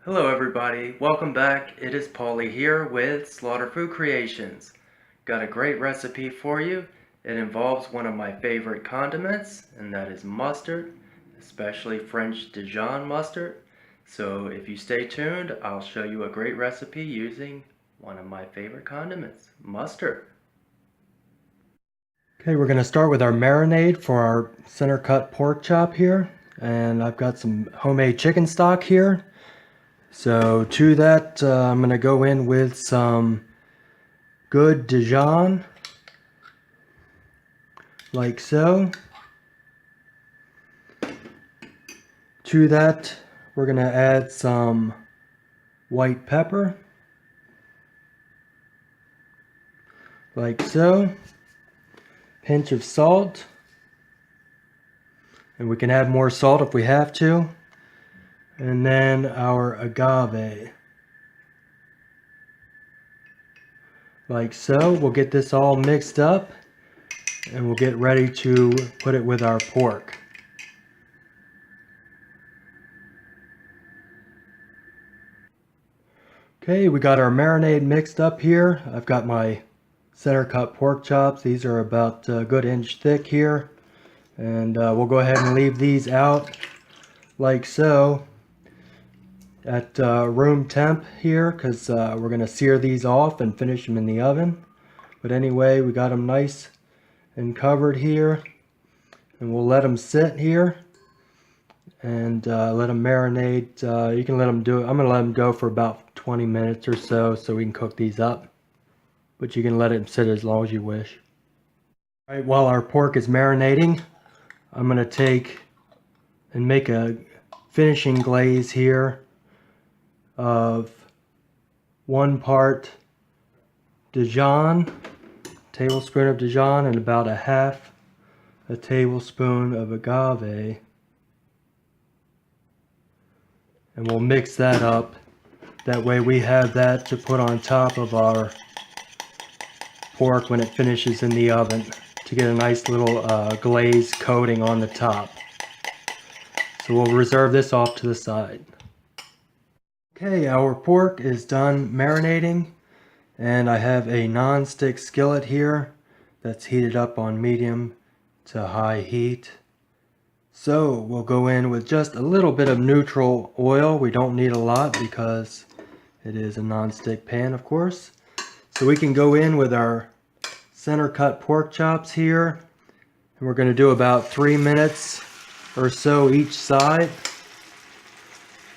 Hello everybody, welcome back. It is Paulie here with Slather Food Creations. Got a great recipe for you. It involves one of my favorite condiments, and that is mustard, especially French Dijon mustard. So if you stay tuned, I'll show you a great recipe using one of my favorite condiments, mustard. Okay, we're going to start with our marinade for our center cut pork chop here. And I've got some homemade chicken stock here. So to that, I'm going to go in with some good Dijon, like so. To that, we're going to add some white pepper, like so. Pinch of salt, and we can add more salt if we have to. And then our agave, like so. We'll get this all mixed up and we'll get ready to put it with our pork. Okay, we got our marinade mixed up here. I've got my center cut pork chops. These are about a good inch thick here. And we'll go ahead and leave these out like so at room temp here, because we're going to sear these off and finish them in the oven. But anyway, we got them nice and covered here, and we'll let them sit here and let them marinate. You can let them do it. I'm going to let them go for about 20 minutes or so we can cook these up, but you can let it sit as long as you wish. All right, while our pork is marinating, I'm going to take and make a finishing glaze here of 1 part Dijon, tablespoon of Dijon, and about a tablespoon of agave. And we'll mix that up. That way we have that to put on top of our pork when it finishes in the oven, to get a nice little glaze coating on the top. So we'll reserve this off to the side. Okay, our pork is done marinating, and I have a non-stick skillet here that's heated up on medium to high heat. So we'll go in with just a little bit of neutral oil. We don't need a lot because it is a non-stick pan, of course. So we can go in with our center cut pork chops here, and we're going to do about 3 minutes or so each side,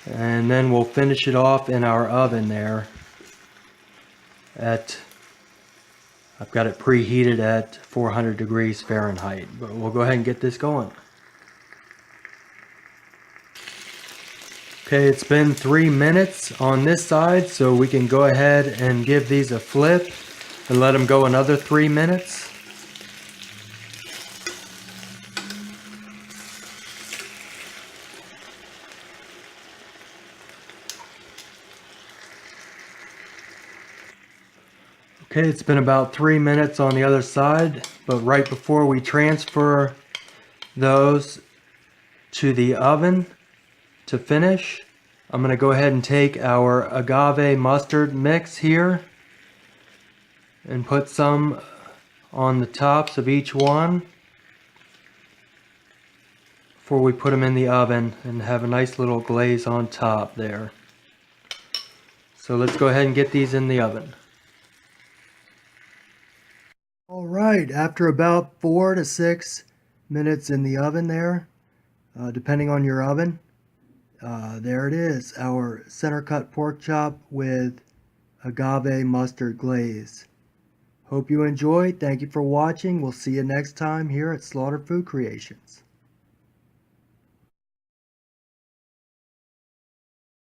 and then we'll finish it off in our oven there at, I've got it preheated at 400 degrees Fahrenheit, but we'll go ahead and get this going. Okay, it's been 3 minutes on this side, so we can go ahead and give these a flip and let them go another 3 minutes. Okay, it's been about 3 minutes on the other side, but right before we transfer those to the oven to finish, I'm going to go ahead and take our agave mustard mix here and put some on the tops of each one before we put them in the oven, and have a nice little glaze on top there. So let's go ahead and get these in the oven. Alright, after about 4 to 6 minutes in the oven there, depending on your oven, there it is, our center cut pork chop with agave mustard glaze. Hope you enjoyed. Thank you for watching. We'll see you next time here at Slather Food Creations.